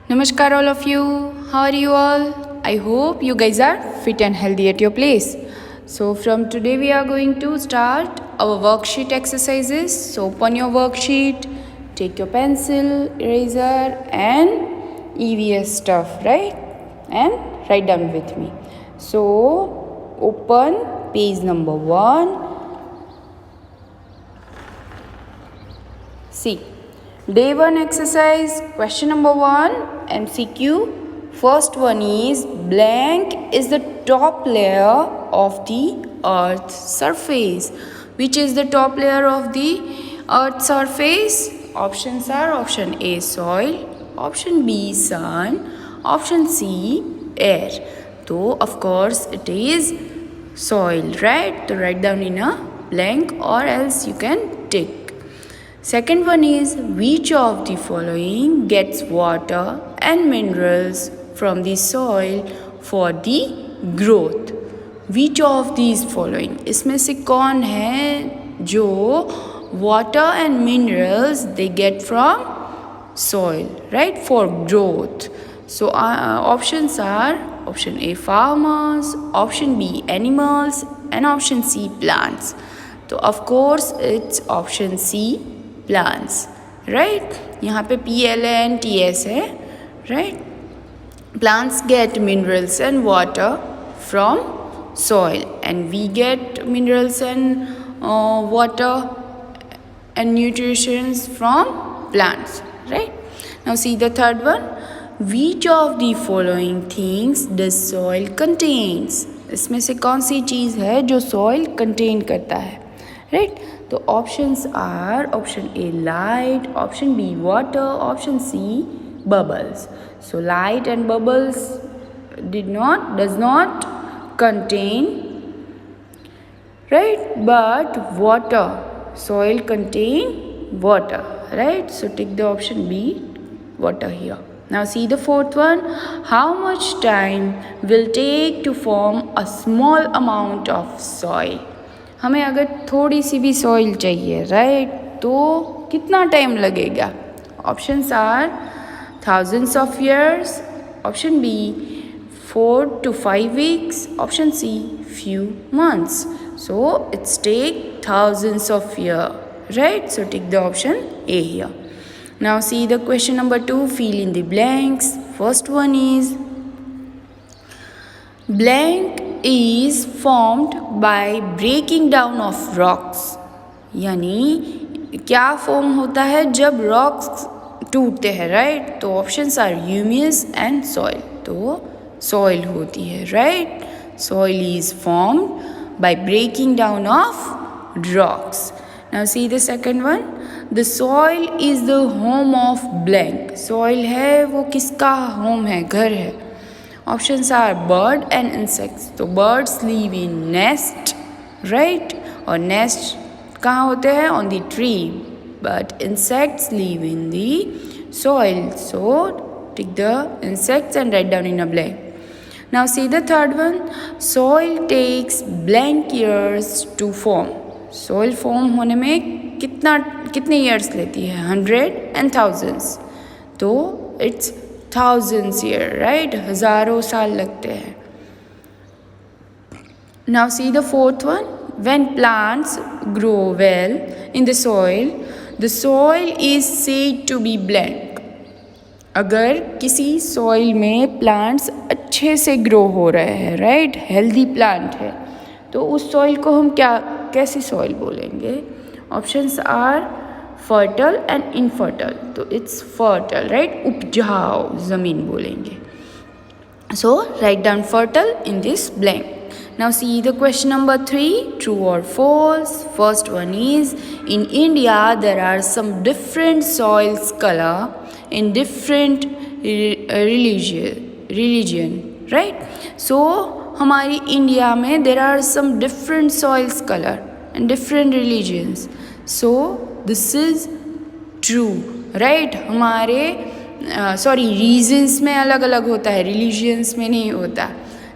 Namaskar, all of you. How are you all? I hope you guys are fit and healthy at your place. So, from today, we are going to start our worksheet exercises. So, open your worksheet, take your pencil, eraser, and EVS stuff, right? And write down with me. So, open page number 1. See. Day 1 exercise, question number 1, MCQ. First one is, blank is the top layer of the earth's surface. Which is the top layer of the earth's surface? Options are option A, soil, option B, sun, option C, air. So, of course, it is soil, right? So, write down in a blank or else you can tick. Second one is, which of the following gets water and minerals from the soil for the growth? Which of these following? इसमें से कौन है जो water and minerals they get from soil, right, for growth? So options are option A, farmers, option B, animals, and option C, plants. So of course it's option C, plants, right? यहाँ पे PLANTS है, right? Plants get minerals and water from soil, and we get minerals and water and nutrition from plants, right? Now see the third one. Which of the following things does soil contains? इसमें से कौन सी चीज़ है जो soil contain करता है, right? तो options are option A, light, option B, water, option C, bubbles. So light and bubbles does not contain, right? But water, soil contain water, right? So take the option B, water here. Now see the fourth one. How much time will take to form a small amount of soil? हमें अगर थोड़ी सी भी soil चाहिए, right, तो कितना time लगेगा? Options are thousands of years, option B 4 to 5 weeks, option C few months. So it's take thousands of years, right? So take the option A here. Now see the question number 2, fill in the blanks. First one is, blank is formed by breaking down of rocks. यानी क्या form होता है जब rocks टूटते हैं, right? तो options are humus and soil. तो soil होती है, right? Soil is formed by breaking down of rocks. Now see the second one. The soil is the home of blank. Soil है वो किसका होम है, घर है? Options are bird and insects. तो birds live in nest, right? और nest कहाँ होते हैं? On the tree. But insects live in the soil. So take the insects and write down in a blank. Now see the third one. Soil takes blank years to form. Soil form होने में कितने years लेती है? 100 and thousands. तो it's thousands year, right? हजारों साल लगते हैं. Now see the fourth one. When plants grow well in the soil is said to be blank. अगर किसी soil में plants अच्छे से grow हो रहे हैं, right? Healthy plant है, तो उस soil को हम कैसी soil बोलेंगे? Options are fertile and infertile. तो it's fertile, right? उपजाऊ ज़मीन बोलेंगे. So write down fertile in this blank. Now see the question number 3, true or false. First one is, in India there are some different soils color in different religion, right? So हमारी India में there are some different soils color and different religions. So this is true, right? हमारे regions में अलग अलग होता है, religions में नहीं होता,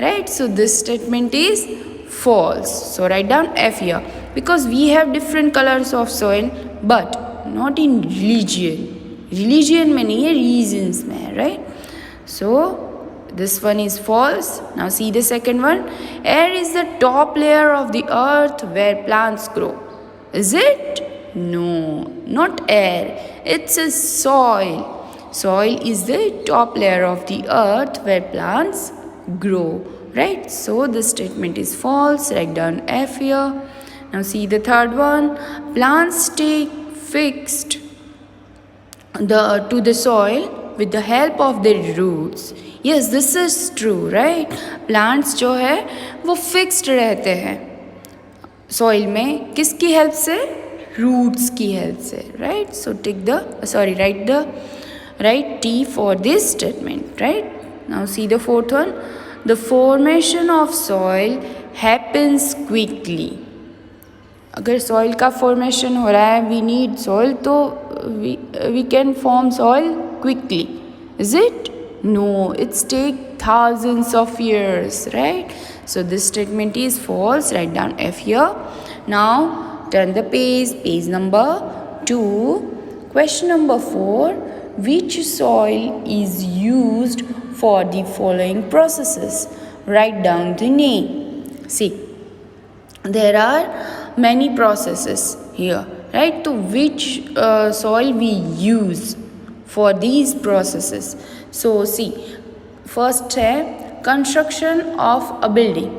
right? So this statement is false. So write down F here, because we have different colors of soil but not in religion, religion में नहीं है, रीजन्स में है, right? So this one is false. Now see the second one. Air is the top layer of the earth where plants grow. Is it? No, not air. It's a soil. Soil is the top layer of the earth where plants grow, right? So this statement is false. Write down F here. Now see the third one. Plants stay fixed to the soil with the help of their roots. Yes, this is true, right? Plants जो है वो fixed रहते हैं soil में, किसकी help से? Roots की help से, right? So write the right T for this statement, right? Now see the fourth one. The formation of soil happens quickly. अगर soil का formation हो रहा है, we need soil, तो we can form soil quickly. Is it? No, it's take thousands of years, right? So this statement is false. Write down F here. Now turn the page number 2. Question number 4. Which soil is used for the following processes? Write down the name. See, there are many processes here, right? So which soil we use for these processes? So see, first है construction of a building.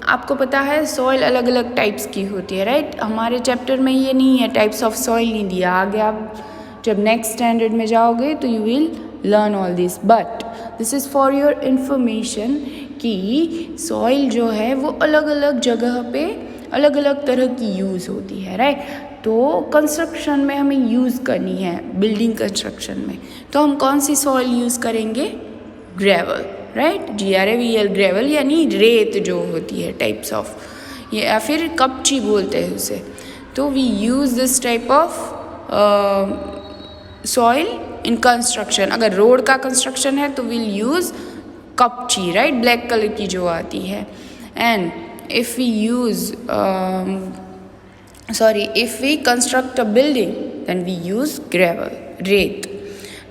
आपको पता है soil अलग अलग types की होती है, right? हमारे चैप्टर में ये नहीं है, टाइप्स ऑफ सॉइल नहीं दिया. आगे आप जब नेक्स्ट स्टैंडर्ड में जाओगे तो you will learn all this, but this is for your information कि सॉइल जो है वो अलग अलग जगह पे अलग अलग तरह की यूज़ होती है, राइट? तो कंस्ट्रक्शन में हमें यूज़ करनी है, बिल्डिंग कंस्ट्रक्शन में, तो हम कौन सी सॉइल यूज़ करेंगे? Gravel, right? GRAVEL, ग्रेवल यानी रेत जो होती है, टाइप्स ऑफ, या फिर कपची बोलते हैं उसे. तो we use this type of soil in construction. अगर रोड का कंस्ट्रक्शन है तो विल यूज़ कपची, राइट? ब्लैक कलर की जो आती है. And if we construct a building, then we use gravel, रेत.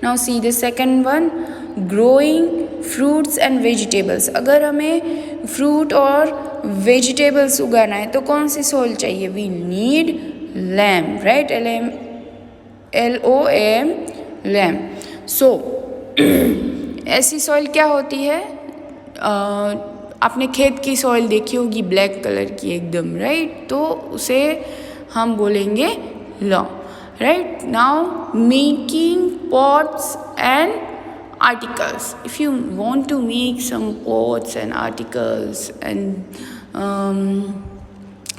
Now see the second one, growing fruits and vegetables. अगर हमें fruit और vegetables उगाना है तो कौन सी soil चाहिए? We need loam, right? LOAM, loam. So ऐसी soil क्या होती है? आपने खेत की सॉइल देखी होगी, ब्लैक कलर की एकदम, राइट? तो उसे हम बोलेंगे loam, right? Now making pots and articles. If you want to make some pots and articles and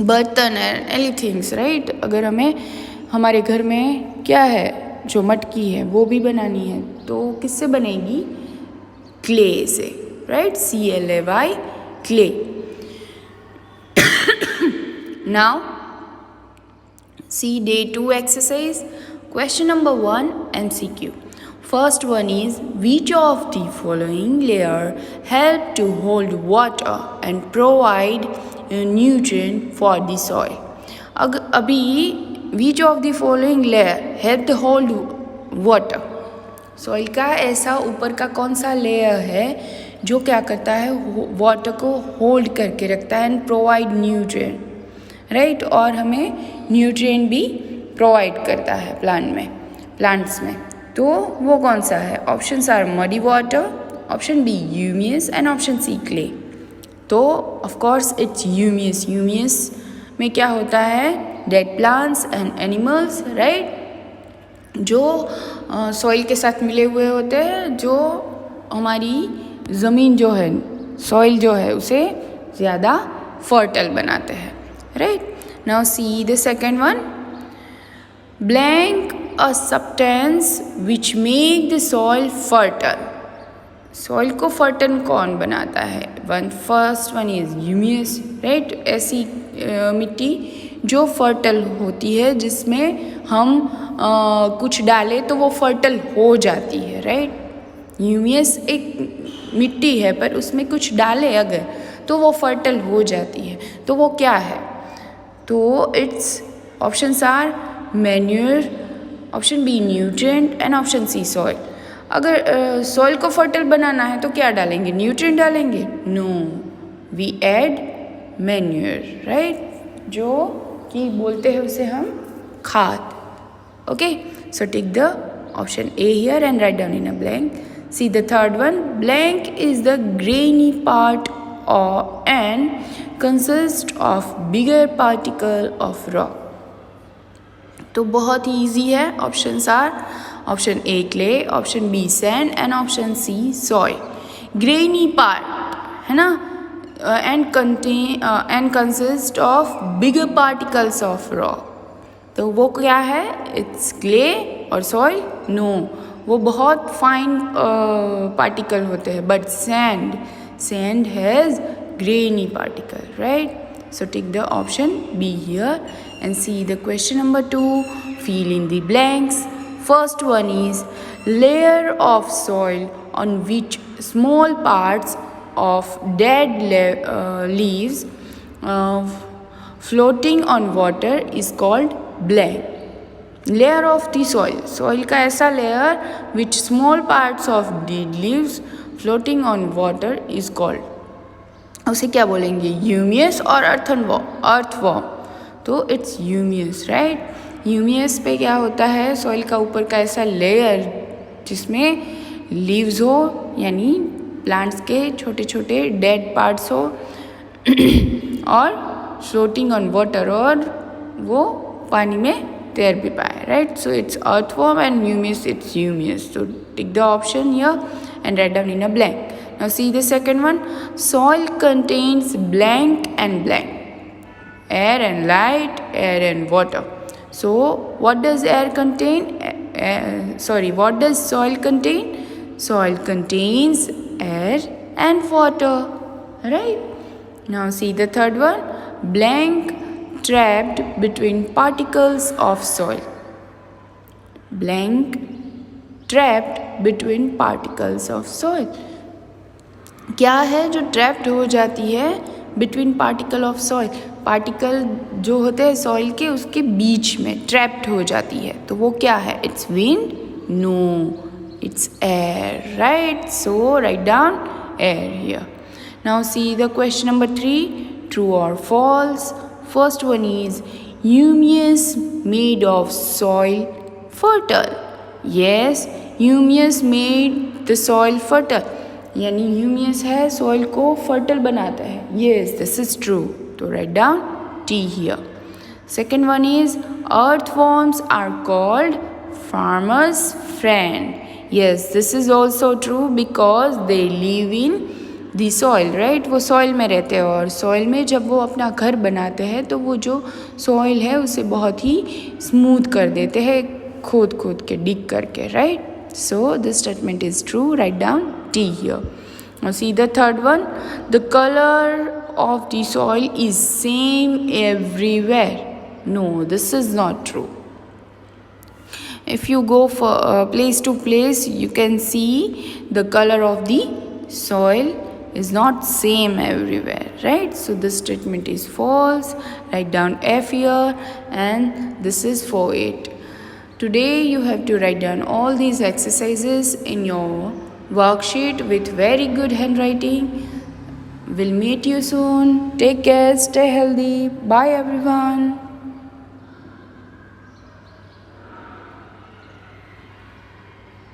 बर्तन एंड एनीथिंग्स, राइट? अगर हमें हमारे घर में क्या है, जो मटकी है वो भी बनानी है, तो किससे बनेगी? क्ले से, right? CLAY, clay. Now see day 2 exercise. Question number 1 MCQ. First one is, which of the following layer help to hold water and provide a nutrient for the soil? अभी which of the following layer help to hold water? Soil का ऐसा ऊपर का कौन सा layer है जो क्या करता है? वाटर को होल्ड करके रखता है एंड प्रोवाइड न्यूट्रिएंट, राइट? और हमें न्यूट्रिएंट भी प्रोवाइड करता है प्लांट्स में. तो वो कौन सा है? Options are muddy water, option B humus and option C clay. तो of course it's humus. Humus में क्या होता है? Dead plants and animals, right? जो सॉइल के साथ मिले हुए होते हैं, जो हमारी ज़मीन जो है, सॉइल जो है, उसे ज़्यादा फर्टाइल बनाते हैं, right? Now see the second one, blank a substance which make the soil fertile. Soil को फर्टाइल कौन बनाता है? First one is humus, right? ऐसी मिट्टी जो फर्टाइल होती है, जिसमें हम कुछ डालें तो वो फर्टाइल हो जाती है, राइट? ह्यूमियस एक मिट्टी है, पर उसमें कुछ डालें अगर तो वो फर्टाइल हो जाती है. तो वो क्या है? तो it's options are manure, option B nutrient and option C soil. अगर सॉइल को फर्टाइल बनाना है तो क्या डालेंगे, न्यूट्रिएंट डालेंगे? No, we add manure, right, जो कि बोलते हैं उसे हम खाद। Okay, so tick the option A here and write down in a blank. See the third one, blank is the grainy part and consists of bigger particle of rock। तो बहुत ही easy है। Options are option A clay, option B sand and option C soil. Grainy part है ना, and consist of bigger particles of rock. तो वो क्या है, it's clay और सॉइल? नो, वो बहुत फाइन पार्टिकल होते हैं। But sand has grainy particle, right? So take the option B here and see the question number 2. Fill in the blanks. First one is layer of soil on which small parts of dead leaves floating on water is called blank. Layer of the soil का ऐसा layer which small parts of dead leaves floating on water is called, उसे क्या बोलेंगे, ह्यूमियस और earthworm. तो it's ह्यूमियस, right. ह्यूमियस पे क्या होता है, सॉइल का ऊपर का ऐसा लेयर जिसमें लीव्स हो, यानी प्लांट्स के छोटे छोटे डेड पार्ट्स हो, और फ्लोटिंग ऑन वाटर, और वो पानी में तैर भी पाए, right. So it's earthworm and humus, it's humus. So tick the option here and write down in a blank. Now see the second one. Soil contains blank and blank. Air and light, air and water. So what does air contain? What does soil contain? Soil contains air and water, right? Now see the third one. Blank trapped between particles of soil. Blank trapped between particles of soil. क्या है जो trapped हो जाती है between particle of soil? Particle जो होते हैं soil के, उसके बीच में ट्रैप्ड हो जाती है, तो वो क्या है? It's wind? No, it's air, right. So write down air here. Now see the question number 3, true और false. First one is humus made of soil fertile. Yes, humus made the soil fertile. यानी ह्यूमियस है, soil को fertile बनाता है. Yes, this is true. तो write down T here. Second one is earthworms are called farmer's friend. Yes, this is also true because they live in the soil, right? वो soil में रहते हैं और soil में जब वो अपना घर बनाते हैं तो वो जो सॉइल है उसे बहुत ही स्मूथ कर देते हैं, खोद खोद के, डिग करके, right? So this statement is true. Write down T here. Now see the third one. The color of the soil is same everywhere. No, this is not true. If you go for place to place, you can see the color of the soil is not same everywhere, right? So this statement is false. Write down F here, and this is for it. Today you have to write down all these exercises in your worksheet with very good handwriting. We'll meet you soon. Take care, stay healthy. Bye everyone.